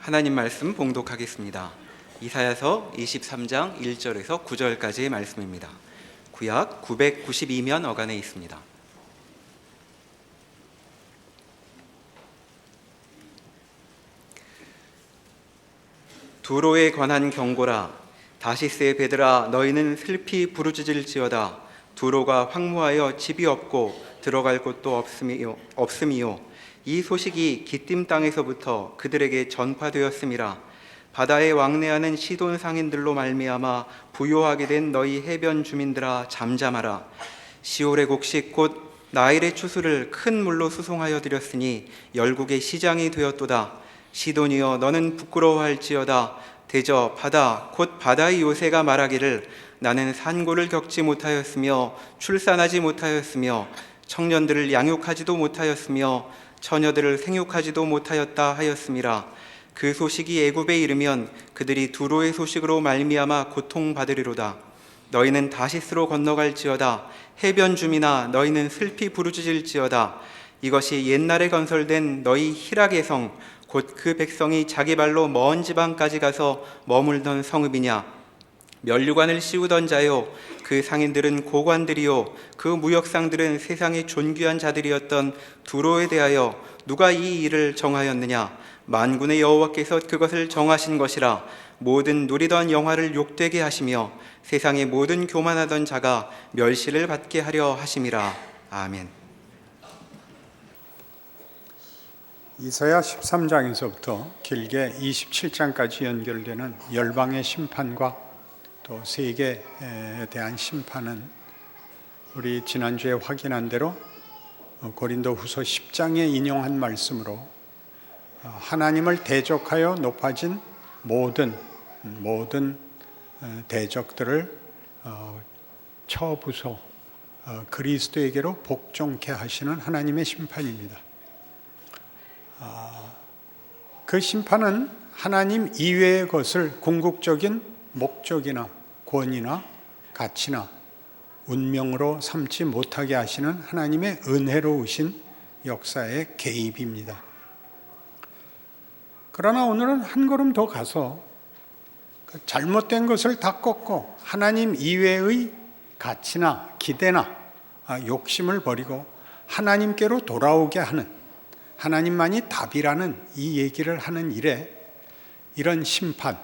하나님 말씀 봉독하겠습니다. 이사야서 23장 1절에서 9절까지의 말씀입니다. 구약 992면 어간에 있습니다. 두로에 관한 경고라. 다시스의 배들아, 너희는 슬피 부르짖을지어다. 두로가 황무하여 집이 없고 들어갈 곳도 없음이요. 이 소식이 기띔 땅에서부터 그들에게 전파되었음이라. 바다에 왕래하는 시돈 상인들로 말미암아 부요하게 된 너희 해변 주민들아, 잠잠하라. 시올의 곡식 곧 나일의 추수를 큰 물로 수송하여 드렸으니 열국의 시장이 되었도다. 시돈이여, 너는 부끄러워할지어다. 대저 바다 곧 바다의 요새가 말하기를 나는 산고를 겪지 못하였으며 출산하지 못하였으며 청년들을 양육하지도 못하였으며 처녀들을 생육하지도 못하였다 하였음이라. 그 소식이 애굽에 이르면 그들이 두로의 소식으로 말미암아 고통받으리로다. 너희는 다시스로 건너갈지어다. 해변 주민아, 너희는 슬피 부르짖을지어다. 이것이 옛날에 건설된 너희 희락의 성, 곧 그 백성이 자기 발로 먼 지방까지 가서 머물던 성읍이냐. 면류관을 씌우던 자요, 그 상인들은 고관들이요, 그 무역상들은 세상의 존귀한 자들이었던 두로에 대하여 누가 이 일을 정하였느냐. 만군의 여호와께서 그것을 정하신 것이라. 모든 누리던 영화를 욕되게 하시며 세상의 모든 교만하던 자가 멸시를 받게 하려 하심이라. 아멘. 이사야 13장에서부터 길게 27장까지 연결되는 열방의 심판과 또 세계에 대한 심판은 우리 지난주에 확인한 대로 고린도후서 10장에 인용한 말씀으로 하나님을 대적하여 높아진 모든 대적들을 쳐부숴 그리스도에게로 복종케 하시는 하나님의 심판입니다. 그 심판은 하나님 이외의 것을 궁극적인 목적이나 권위나 가치나 운명으로 삼지 못하게 하시는 하나님의 은혜로우신 역사의 개입입니다. 그러나 오늘은 한 걸음 더 가서 잘못된 것을 다 꺾고 하나님 이외의 가치나 기대나 욕심을 버리고 하나님께로 돌아오게 하는, 하나님만이 답이라는 이 얘기를 하는 일에 이런 심판,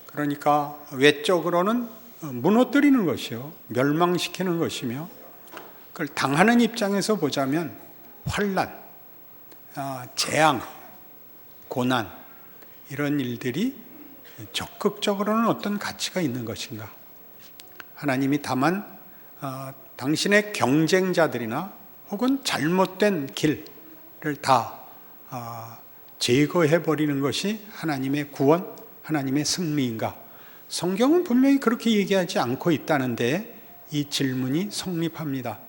그러니까 외적으로는 무너뜨리는 것이요, 멸망시키는 것이며, 그걸 당하는 입장에서 보자면 환난, 재앙, 고난, 이런 일들이 적극적으로는 어떤 가치가 있는 것인가. 하나님이 다만 당신의 경쟁자들이나 혹은 잘못된 길을 다 제거해버리는 것이 하나님의 구원, 하나님의 승리인가? 성경은 분명히 그렇게 얘기하지 않고 있다는데 이 질문이 성립합니다.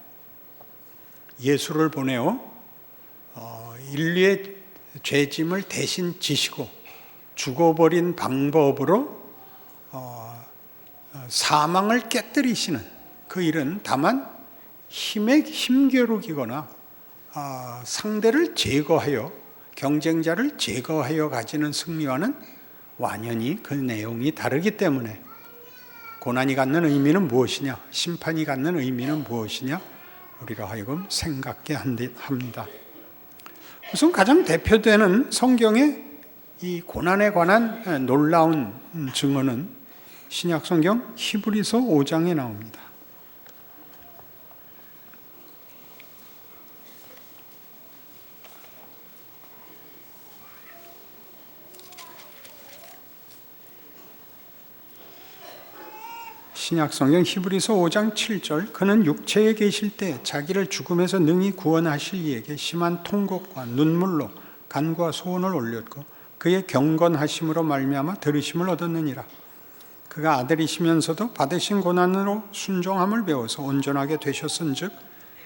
예수를 보내어 인류의 죄짐을 대신 지시고 죽어버린 방법으로 사망을 깨뜨리시는 그 일은 다만 힘겨루기거나 상대를 제거하여, 경쟁자를 제거하여 가지는 승리와는 완연히 그 내용이 다르기 때문에 고난이 갖는 의미는 무엇이냐, 심판이 갖는 의미는 무엇이냐, 우리로 하여금 생각게 합니다. 우선 가장 대표되는 성경의 이 고난에 관한 놀라운 증언은 신약 성경 히브리서 5장에 나옵니다. 신약성경 히브리서 5장 7절, 그는 육체에 계실 때 자기를 죽음에서 능히 구원하실 이에게 심한 통곡과 눈물로 간과 소원을 올렸고 그의 경건하심으로 말미암아 들으심을 얻었느니라. 그가 아들이시면서도 받으신 고난으로 순종함을 배워서 온전하게 되셨은즉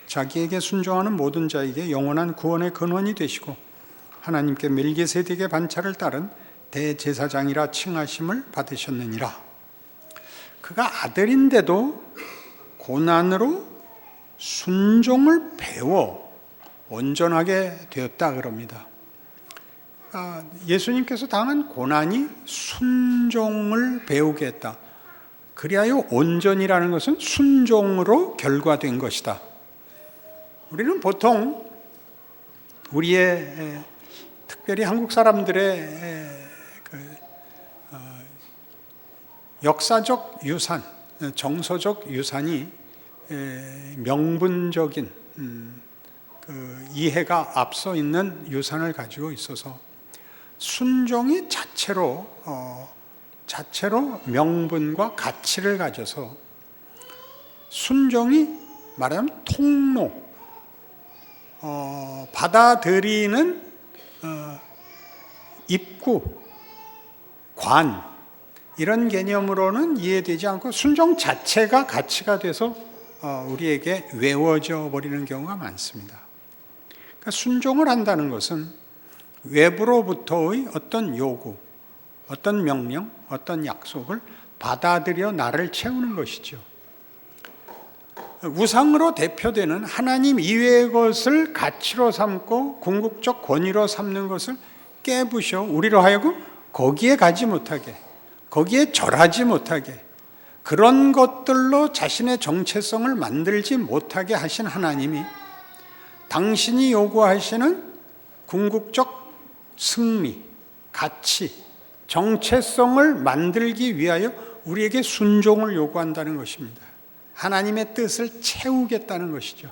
자기에게 순종하는 모든 자에게 영원한 구원의 근원이 되시고 하나님께 멜기세덱의 반차를 따른 대제사장이라 칭하심을 받으셨느니라. 그가 아들인데도 고난으로 순종을 배워 온전하게 되었다 그럽니다. 예수님께서 당한 고난이 순종을 배우게 했다. 그리하여 온전이라는 것은 순종으로 결과된 것이다. 우리는 보통 우리의 특별히 한국 사람들의 역사적 유산, 정서적 유산이 명분적인 이해가 앞서 있는 유산을 가지고 있어서 순종이 자체로 명분과 가치를 가져서 순종이 말하자면 통로, 받아들이는 입구, 관 이런 개념으로는 이해되지 않고 순종 자체가 가치가 돼서 우리에게 외워져 버리는 경우가 많습니다. 그러니까 순종을 한다는 것은 외부로부터의 어떤 요구, 어떤 명령, 어떤 약속을 받아들여 나를 채우는 것이죠. 우상으로 대표되는 하나님 이외의 것을 가치로 삼고 궁극적 권위로 삼는 것을 깨부셔 우리로 하여금 거기에 가지 못하게, 거기에 절하지 못하게, 그런 것들로 자신의 정체성을 만들지 못하게 하신 하나님이 당신이 요구하시는 궁극적 승리, 가치, 정체성을 만들기 위하여 우리에게 순종을 요구한다는 것입니다. 하나님의 뜻을 채우겠다는 것이죠.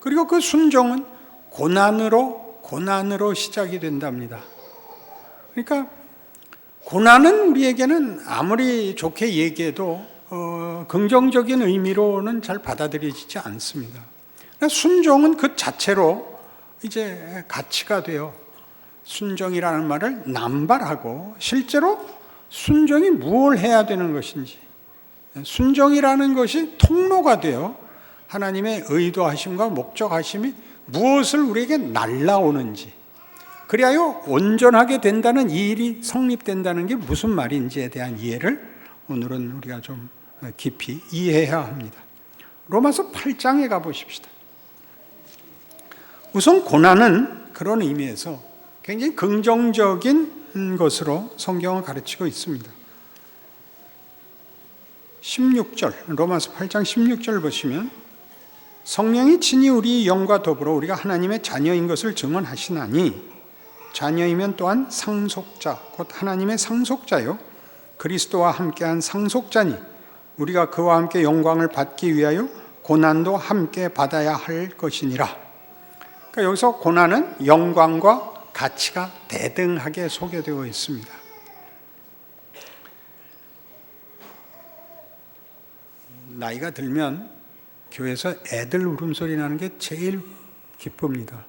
그리고 그 순종은 고난으로 시작이 된답니다. 그러니까 고난은 우리에게는 아무리 좋게 얘기해도 긍정적인 의미로는 잘 받아들여지지 않습니다. 그러니까 순종은 그 자체로 이제 가치가 되어 순종이라는 말을 남발하고 실제로 순종이 무엇을 해야 되는 것인지, 순종이라는 것이 통로가 되어 하나님의 의도하심과 목적하심이 무엇을 우리에게 날라오는지, 그리하여 온전하게 된다는 이 일이 성립된다는 게 무슨 말인지에 대한 이해를 오늘은 우리가 좀 깊이 이해해야 합니다. 로마서 8장에 가보십시다. 우선 고난은 그런 의미에서 굉장히 긍정적인 것으로 성경을 가르치고 있습니다. 16절, 로마서 8장 16절 보시면 성령이 친히 우리 영과 더불어 우리가 하나님의 자녀인 것을 증언하시나니 자녀이면 또한 상속자, 곧 하나님의 상속자요 그리스도와 함께한 상속자니 우리가 그와 함께 영광을 받기 위하여 고난도 함께 받아야 할 것이니라. 그러니까 여기서 고난은 영광과 가치가 대등하게 소개되어 있습니다. 나이가 들면 교회에서 애들 울음소리 나는 게 제일 기쁩니다.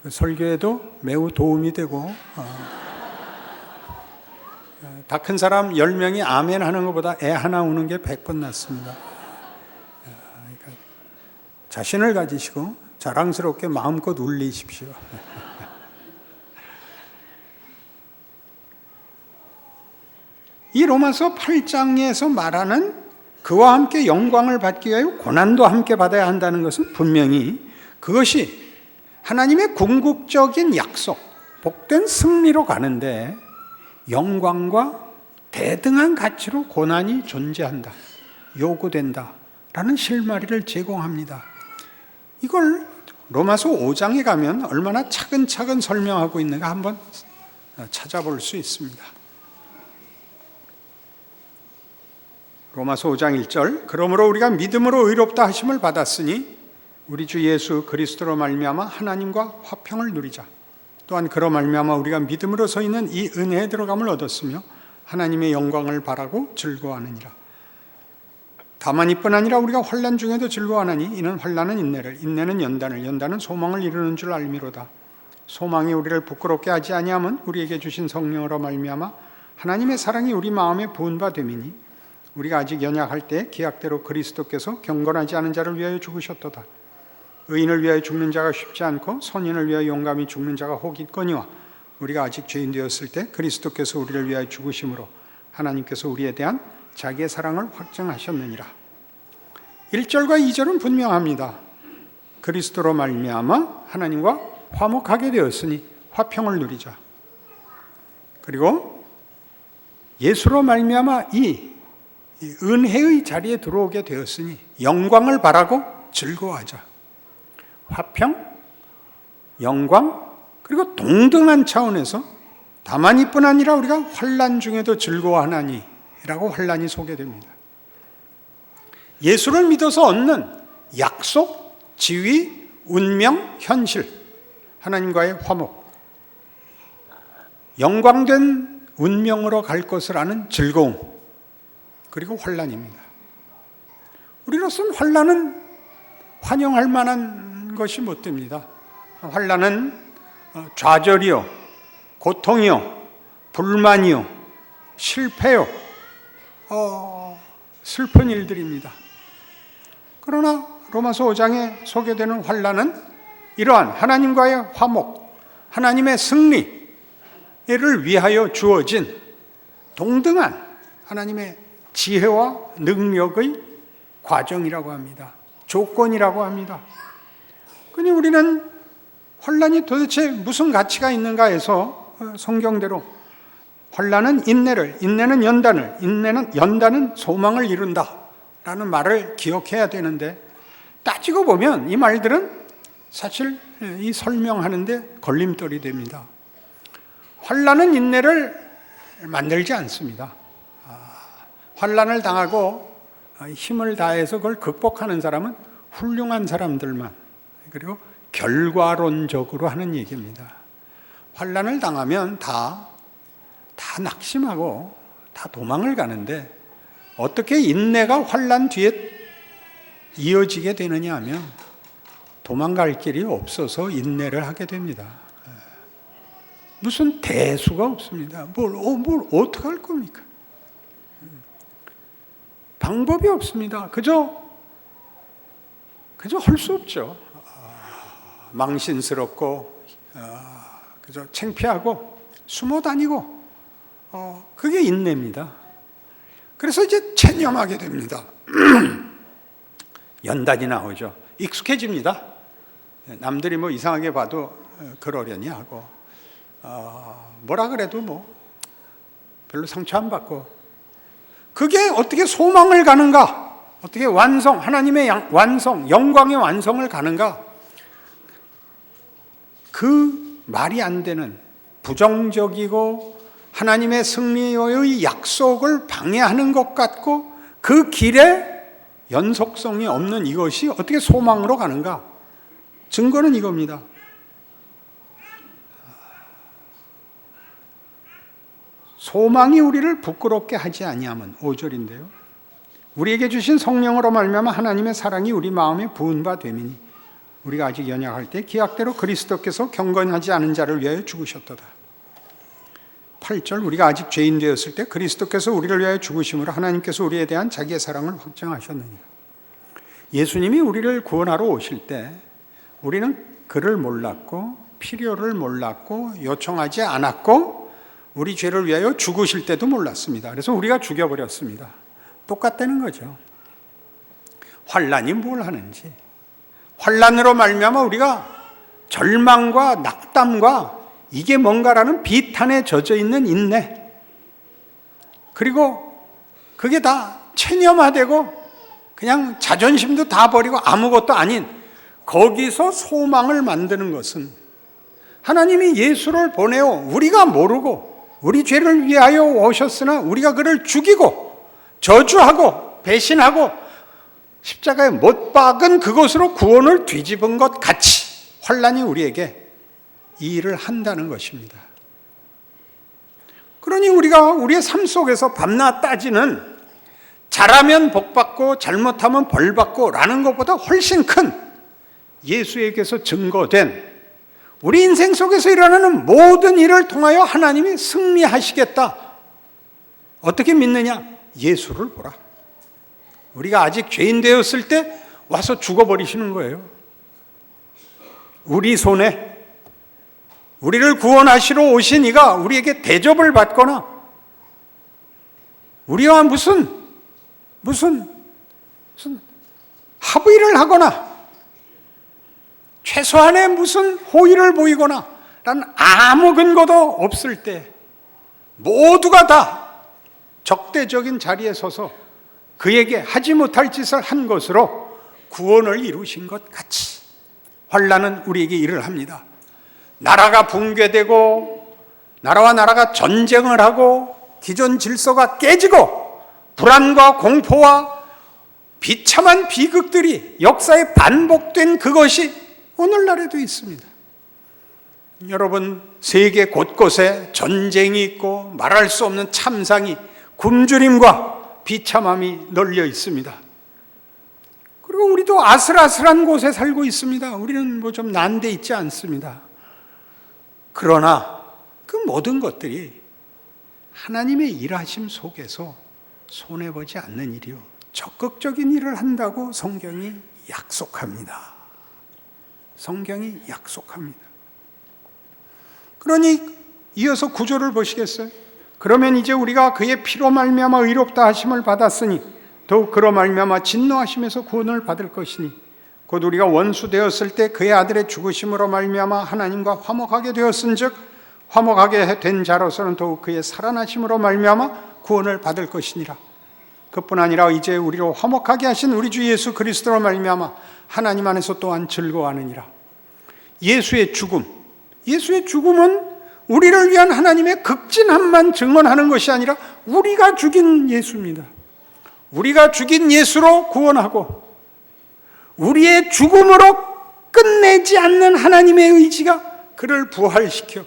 설교에도 매우 도움이 되고 다 큰 사람 10명이 아멘 하는 것보다 애 하나 우는 게 100번 낫습니다. 그러니까 자신을 가지시고 자랑스럽게 마음껏 울리십시오. 이 로마서 8장에서 말하는 그와 함께 영광을 받기 위하여 고난도 함께 받아야 한다는 것은 분명히 그것이 하나님의 궁극적인 약속, 복된 승리로 가는데 영광과 대등한 가치로 고난이 존재한다, 요구된다 라는 실마리를 제공합니다. 이걸 로마서 5장에 가면 얼마나 차근차근 설명하고 있는가 한번 찾아볼 수 있습니다. 로마서 5장 1절, 그러므로 우리가 믿음으로 의롭다 하심을 받았으니 우리 주 예수 그리스도로 말미암아 하나님과 화평을 누리자. 또한 그로 말미암아 우리가 믿음으로 서 있는 이 은혜에 들어감을 얻었으며 하나님의 영광을 바라고 즐거워하느니라. 다만 이뿐 아니라 우리가 환난 중에도 즐거워하나니 이는 환난은 인내를, 인내는 연단을, 연단은 소망을 이루는 줄 알미로다. 소망이 우리를 부끄럽게 하지 아니함은 우리에게 주신 성령으로 말미암아 하나님의 사랑이 우리 마음에 부은 바 됨이니 우리가 아직 연약할 때 계약대로 그리스도께서 경건하지 않은 자를 위하여 죽으셨도다. 의인을 위하여 죽는 자가 쉽지 않고 선인을 위하여 용감히 죽는 자가 혹 있거니와 우리가 아직 죄인 되었을 때 그리스도께서 우리를 위하여 죽으심으로 하나님께서 우리에 대한 자기의 사랑을 확증하셨느니라. 1절과 2절은 분명합니다. 그리스도로 말미암아 하나님과 화목하게 되었으니 화평을 누리자. 그리고 예수로 말미암아 이 은혜의 자리에 들어오게 되었으니 영광을 바라고 즐거워하자. 화평, 영광, 그리고 동등한 차원에서 다만 이뿐 아니라 우리가 환난 중에도 즐거워하나니라고 환난이 소개됩니다. 예수를 믿어서 얻는 약속, 지위, 운명, 현실, 하나님과의 화목, 영광된 운명으로 갈 것을 아는 즐거움, 그리고 환난입니다. 우리로서는 환난은 환영할 만한 것이 못 됩니다. 환난은 좌절이요, 고통이요, 불만이요, 실패요, 슬픈 일들입니다. 그러나 로마서 5장에 소개되는 환난은 이러한 하나님과의 화목, 하나님의 승리를 위하여 주어진 동등한 하나님의 지혜와 능력의 과정이라고 합니다. 조건이라고 합니다. 그러니 우리는 환난이 도대체 무슨 가치가 있는가 해서 성경대로 환난은 인내를, 인내는 연단을, 연단은 소망을 이룬다 라는 말을 기억해야 되는데, 따지고 보면 이 말들은 사실 이 설명하는데 걸림돌이 됩니다. 환난은 인내를 만들지 않습니다. 환난을 당하고 힘을 다해서 그걸 극복하는 사람은 훌륭한 사람들만, 그리고 결과론적으로 하는 얘기입니다. 환난을 당하면 다 낙심하고 다 도망을 가는데, 어떻게 인내가 환난 뒤에 이어지게 되느냐 하면 도망갈 길이 없어서 인내를 하게 됩니다. 무슨 대수가 없습니다. 뭘 어떻게 할 겁니까? 방법이 없습니다. 그저 할 수 없죠. 망신스럽고, 그저 창피하고, 숨어 다니고, 그게 인내입니다. 그래서 이제 체념하게 됩니다. 연단이 나오죠. 익숙해집니다. 남들이 뭐 이상하게 봐도 그러려니 하고, 뭐라 그래도 별로 상처 안 받고, 그게 어떻게 소망을 가는가? 어떻게 하나님의 완성, 영광의 완성을 가는가? 그 말이 안 되는 부정적이고 하나님의 승리의 약속을 방해하는 것 같고, 그 길에 연속성이 없는 이것이 어떻게 소망으로 가는가? 증거는 이겁니다. 소망이 우리를 부끄럽게 하지 아니함은 5절인데요. 우리에게 주신 성령으로 말미암아 하나님의 사랑이 우리 마음에 부은 바 됨이니 우리가 아직 연약할 때 기약대로 그리스도께서 경건하지 않은 자를 위하여 죽으셨도다. 8절, 우리가 아직 죄인 되었을 때 그리스도께서 우리를 위하여 죽으심으로 하나님께서 우리에 대한 자기의 사랑을 확증하셨느니라. 예수님이 우리를 구원하러 오실 때 우리는 그를 몰랐고 필요를 몰랐고 요청하지 않았고 우리 죄를 위하여 죽으실 때도 몰랐습니다. 그래서 우리가 죽여버렸습니다. 똑같다는 거죠. 환난이 뭘 하는지, 환난으로 말미암아 우리가 절망과 낙담과 이게 뭔가라는 비탄에 젖어 있는 인내, 그리고 그게 다 체념화되고 그냥 자존심도 다 버리고 아무것도 아닌 거기서 소망을 만드는 것은 하나님이 예수를 보내어 우리가 모르고 우리 죄를 위하여 오셨으나 우리가 그를 죽이고 저주하고 배신하고 십자가에 못 박은 그것으로 구원을 뒤집은 것 같이 환난이 우리에게 이 일을 한다는 것입니다. 그러니 우리가 우리의 삶 속에서 밤낮 따지는 잘하면 복받고 잘못하면 벌받고 라는 것보다 훨씬 큰 예수에게서 증거된 우리 인생 속에서 일어나는 모든 일을 통하여 하나님이 승리하시겠다. 어떻게 믿느냐? 예수를 보라. 우리가 아직 죄인 되었을 때 와서 죽어버리시는 거예요. 우리 손에 우리를 구원하시러 오신 이가 우리에게 대접을 받거나 우리와 무슨 합의를 하거나 최소한의 무슨 호의를 보이거나 단 아무 근거도 없을 때 모두가 다 적대적인 자리에 서서 그에게 하지 못할 짓을 한 것으로 구원을 이루신 것 같이 환난은 우리에게 일을 합니다. 나라가 붕괴되고 나라와 나라가 전쟁을 하고 기존 질서가 깨지고 불안과 공포와 비참한 비극들이 역사에 반복된 그것이 오늘날에도 있습니다. 여러분, 세계 곳곳에 전쟁이 있고 말할 수 없는 참상이 굶주림과 비참함이 널려 있습니다. 그리고 우리도 아슬아슬한 곳에 살고 있습니다. 우리는 뭐 좀 난데 있지 않습니다. 그러나 그 모든 것들이 하나님의 일하심 속에서 손해보지 않는 일이요, 적극적인 일을 한다고 성경이 약속합니다. 성경이 약속합니다. 그러니 이어서 9절을 보시겠어요? 그러면 이제 우리가 그의 피로 말미암아 의롭다 하심을 받았으니 더욱 그로 말미암아 진노하심에서 구원을 받을 것이니 곧 우리가 원수 되었을 때 그의 아들의 죽으심으로 말미암아 하나님과 화목하게 되었은즉 화목하게 된 자로서는 더욱 그의 살아나심으로 말미암아 구원을 받을 것이니라. 그뿐 아니라 이제 우리로 화목하게 하신 우리 주 예수 그리스도로 말미암아 하나님 안에서 또한 즐거워하느니라. 예수의 죽음은 우리를 위한 하나님의 극진함만 증언하는 것이 아니라 우리가 죽인 예수입니다. 우리가 죽인 예수로 구원하고 우리의 죽음으로 끝내지 않는 하나님의 의지가 그를 부활시켜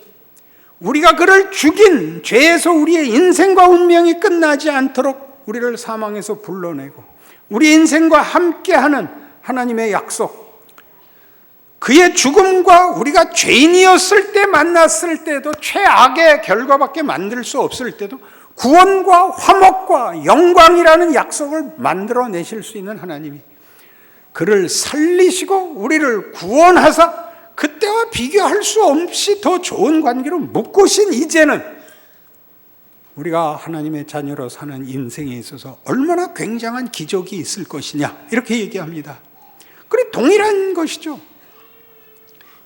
우리가 그를 죽인 죄에서 우리의 인생과 운명이 끝나지 않도록 우리를 사망에서 불러내고 우리 인생과 함께하는 하나님의 약속, 그의 죽음과 우리가 죄인이었을 때 만났을 때도 최악의 결과밖에 만들 수 없을 때도 구원과 화목과 영광이라는 약속을 만들어내실 수 있는 하나님이 그를 살리시고 우리를 구원하사 그때와 비교할 수 없이 더 좋은 관계로 묶으신 이제는 우리가 하나님의 자녀로 사는 인생에 있어서 얼마나 굉장한 기적이 있을 것이냐 이렇게 얘기합니다. 그래 동일한 것이죠.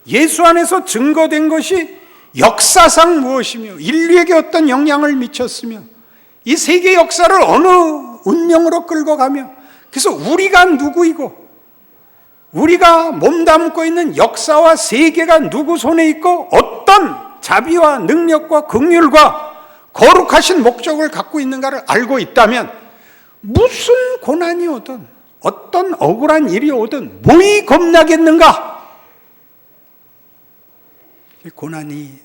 예수 안에서 증거된 것이 역사상 무엇이며 인류에게 어떤 영향을 미쳤으며 이 세계 역사를 어느 운명으로 끌고 가며 그래서 우리가 누구이고 우리가 몸담고 있는 역사와 세계가 누구 손에 있고 어떤 자비와 능력과 긍휼과 거룩하신 목적을 갖고 있는가를 알고 있다면 무슨 고난이 오든 어떤 억울한 일이 오든 뭐이 겁나겠는가?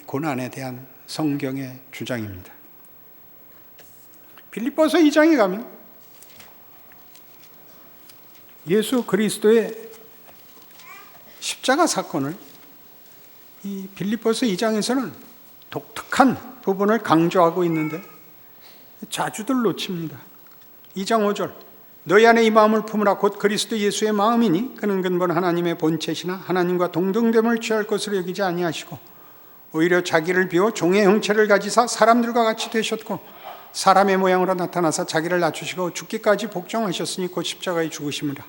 고난에 대한 성경의 주장입니다. 빌립보서 2장에 가면 예수 그리스도의 십자가 사건을 이 빌립보서 2장에서는 독특한 부분을 강조하고 있는데 자주들 놓칩니다. 2장 5절 너희 안에 이 마음을 품으라 곧 그리스도 예수의 마음이니 그는 근본 하나님의 본체시나 하나님과 동등됨을 취할 것으로 여기지 아니하시고 오히려 자기를 비워 종의 형체를 가지사 사람들과 같이 되셨고 사람의 모양으로 나타나사 자기를 낮추시고 죽기까지 복종하셨으니 곧 십자가에 죽으심이라.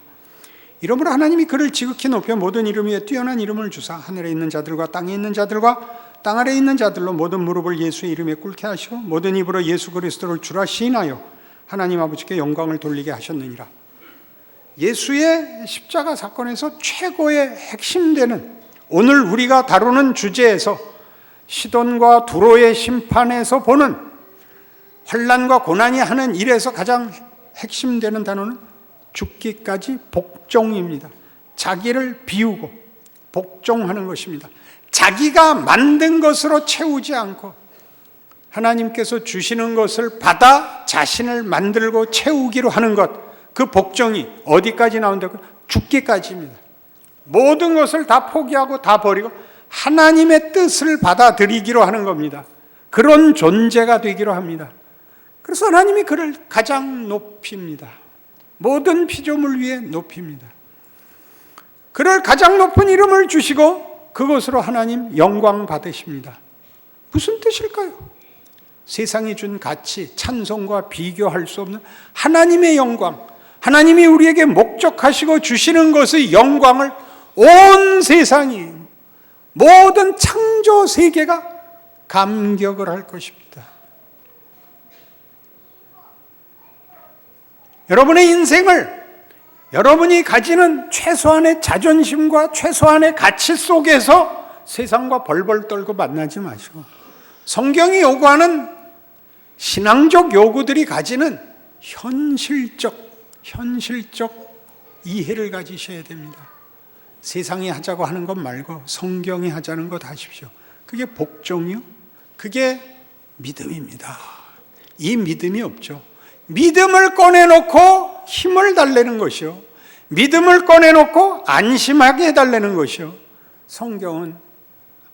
이러므로 하나님이 그를 지극히 높여 모든 이름 위에 뛰어난 이름을 주사 하늘에 있는 자들과 땅에 있는 자들과 땅 아래에 있는 자들로 모든 무릎을 예수의 이름에 꿇게 하시고 모든 입으로 예수 그리스도를 주라 시인하여 하나님 아버지께 영광을 돌리게 하셨느니라. 예수의 십자가 사건에서 최고의 핵심되는 오늘 우리가 다루는 주제에서 시돈과 두로의 심판에서 보는 환난과 고난이 하는 일에서 가장 핵심되는 단어는 죽기까지 복종입니다. 자기를 비우고 복종하는 것입니다. 자기가 만든 것으로 채우지 않고 하나님께서 주시는 것을 받아 자신을 만들고 채우기로 하는 것, 그 복종이 어디까지 나온다고요? 죽기까지입니다. 모든 것을 다 포기하고 다 버리고 하나님의 뜻을 받아들이기로 하는 겁니다. 그런 존재가 되기로 합니다. 그래서 하나님이 그를 가장 높입니다. 모든 피조물 위에 높입니다. 그를 가장 높은 이름을 주시고 그것으로 하나님 영광 받으십니다. 무슨 뜻일까요? 세상이 준 가치, 찬송과 비교할 수 없는 하나님의 영광, 하나님이 우리에게 목적하시고 주시는 것의 영광을 온 세상이 모든 창조 세계가 감격을 할 것입니다. 여러분의 인생을 여러분이 가지는 최소한의 자존심과 최소한의 가치 속에서 세상과 벌벌 떨고 만나지 마시고, 성경이 요구하는 신앙적 요구들이 가지는 현실적 이해를 가지셔야 됩니다. 세상이 하자고 하는 것 말고 성경이 하자는 것 하십시오. 그게 복종이요? 그게 믿음입니다. 이 믿음이 없죠. 믿음을 꺼내놓고 힘을 달래는 것이요, 믿음을 꺼내놓고 안심하게 해달라는 것이요, 성경은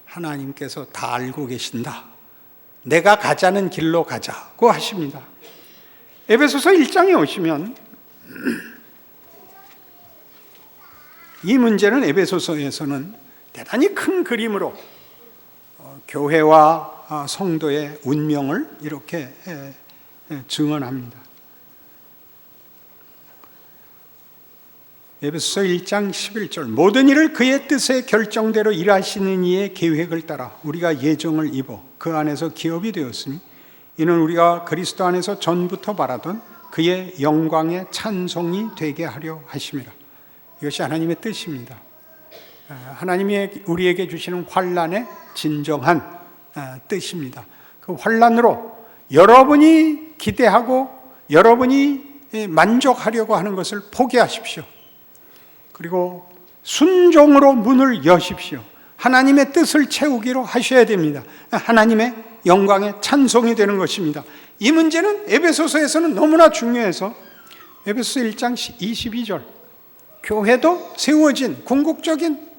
하나님께서 다 알고 계신다, 내가 가자는 길로 가자고 하십니다. 에베소서 1장에 오시면 이 문제는 에베소서에서는 대단히 큰 그림으로 교회와 성도의 운명을 이렇게 증언합니다. 에베소서 1장 11절, 모든 일을 그의 뜻의 결정대로 일하시는 이의 계획을 따라 우리가 예정을 입어 그 안에서 기업이 되었으니 이는 우리가 그리스도 안에서 전부터 바라던 그의 영광의 찬송이 되게 하려 하심이라. 이것이 하나님의 뜻입니다. 하나님이 우리에게 주시는 환난의 진정한 뜻입니다. 그 환난으로 여러분이 기대하고 여러분이 만족하려고 하는 것을 포기하십시오. 그리고 순종으로 문을 여십시오. 하나님의 뜻을 채우기로 하셔야 됩니다. 하나님의 영광의 찬송이 되는 것입니다. 이 문제는 에베소서에서는 너무나 중요해서 에베소서 1장 22절, 교회도 세워진 궁극적인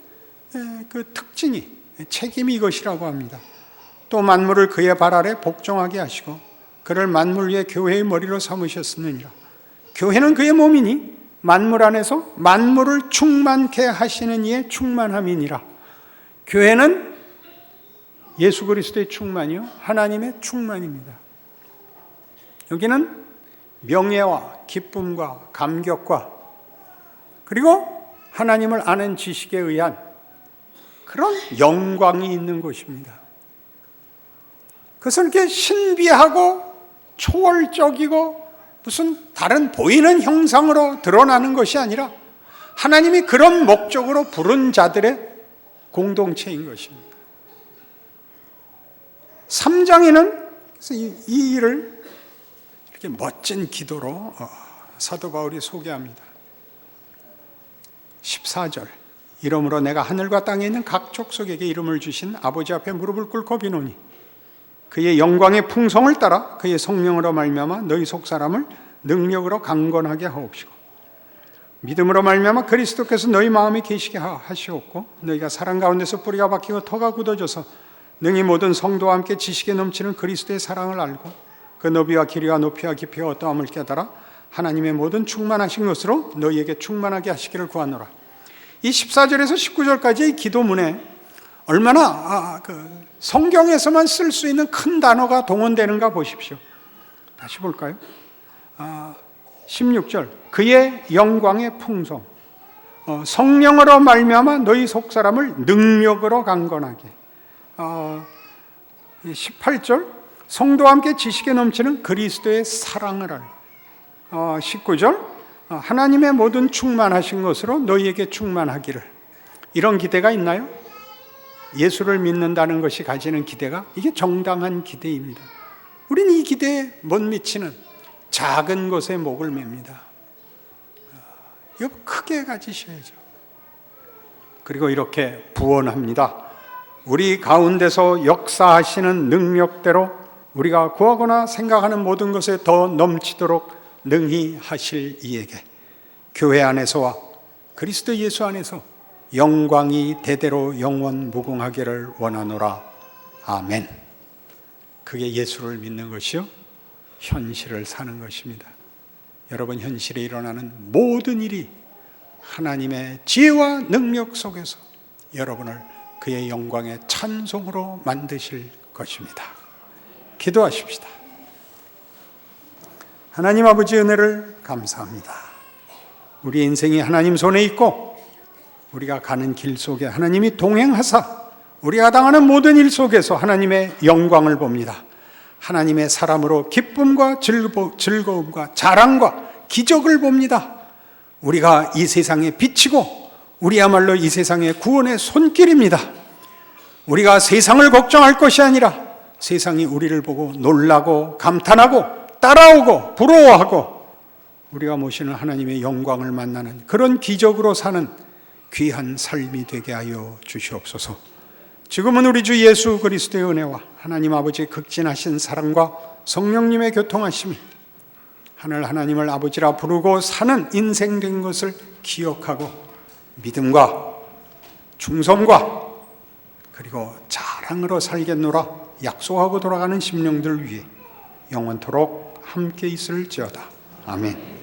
그 특징이, 책임이 이것이라고 합니다. 또 만물을 그의 발 아래 복종하게 하시고 그를 만물 위에 교회의 머리로 삼으셨느니라. 교회는 그의 몸이니 만물 안에서 만물을 충만케 하시는 이의 충만함이니라. 교회는 예수 그리스도의 충만이요, 하나님의 충만입니다. 여기는 명예와 기쁨과 감격과 그리고 하나님을 아는 지식에 의한 그런 영광이 있는 곳입니다. 그것은 이렇게 신비하고 초월적이고 무슨 다른 보이는 형상으로 드러나는 것이 아니라 하나님이 그런 목적으로 부른 자들의 공동체인 것입니다. 3장에는 이 일을 이렇게 멋진 기도로 사도 바울이 소개합니다. 14절, 이러므로 내가 하늘과 땅에 있는 각 족속에게 이름을 주신 아버지 앞에 무릎을 꿇고 비노니 그의 영광의 풍성을 따라 그의 성령으로 말미암아 너희 속 사람을 능력으로 강건하게 하옵시고 믿음으로 말미암아 그리스도께서 너희 마음에 계시게 하시옵고 너희가 사랑 가운데서 뿌리가 박히고 터가 굳어져서 능히 모든 성도와 함께 지식에 넘치는 그리스도의 사랑을 알고 그 너비와 길이와 높이와 깊이와 어떠함을 깨달아 하나님의 모든 충만하신 것으로 너희에게 충만하게 하시기를 구하노라. 이 14절에서 19절까지의 기도문에 얼마나 성경에서만 쓸 수 있는 큰 단어가 동원되는가 보십시오. 다시 볼까요? 16절, 그의 영광의 풍성, 성령으로 말미암아 너희 속 사람을 능력으로 강건하게. 18절, 성도와 함께 지식에 넘치는 그리스도의 사랑을 알고. 19절, 하나님의 모든 충만하신 것으로 너희에게 충만하기를. 이런 기대가 있나요? 예수를 믿는다는 것이 가지는 기대가, 이게 정당한 기대입니다. 우리는 이 기대에 못 미치는 작은 것에 목을 맵니다. 이거 크게 가지셔야죠. 그리고 이렇게 부언합니다. 우리 가운데서 역사하시는 능력대로 우리가 구하거나 생각하는 모든 것에 더 넘치도록 능히 하실 이에게 교회 안에서와 그리스도 예수 안에서 영광이 대대로 영원 무궁하기를 원하노라. 아멘. 그게 예수를 믿는 것이요, 현실을 사는 것입니다. 여러분 현실에 일어나는 모든 일이 하나님의 지혜와 능력 속에서 여러분을 그의 영광의 찬송으로 만드실 것입니다. 기도하십시다. 하나님 아버지, 은혜를 감사합니다. 우리 인생이 하나님 손에 있고 우리가 가는 길 속에 하나님이 동행하사 우리가 당하는 모든 일 속에서 하나님의 영광을 봅니다. 하나님의 사람으로 기쁨과 즐거움과 자랑과 기적을 봅니다. 우리가 이 세상에 비치고 우리야말로 이 세상의 구원의 손길입니다. 우리가 세상을 걱정할 것이 아니라 세상이 우리를 보고 놀라고 감탄하고 따라오고 부러워하고 우리가 모시는 하나님의 영광을 만나는 그런 기적으로 사는 귀한 삶이 되게 하여 주시옵소서. 지금은 우리 주 예수 그리스도의 은혜와 하나님 아버지의 극진하신 사랑과 성령님의 교통하심이 하늘 하나님을 아버지라 부르고 사는 인생 된 것을 기억하고 믿음과 충성과 그리고 자랑으로 살겠노라 약속하고 돌아가는 심령들 위해 영원토록 함께 있을지어다. 아멘.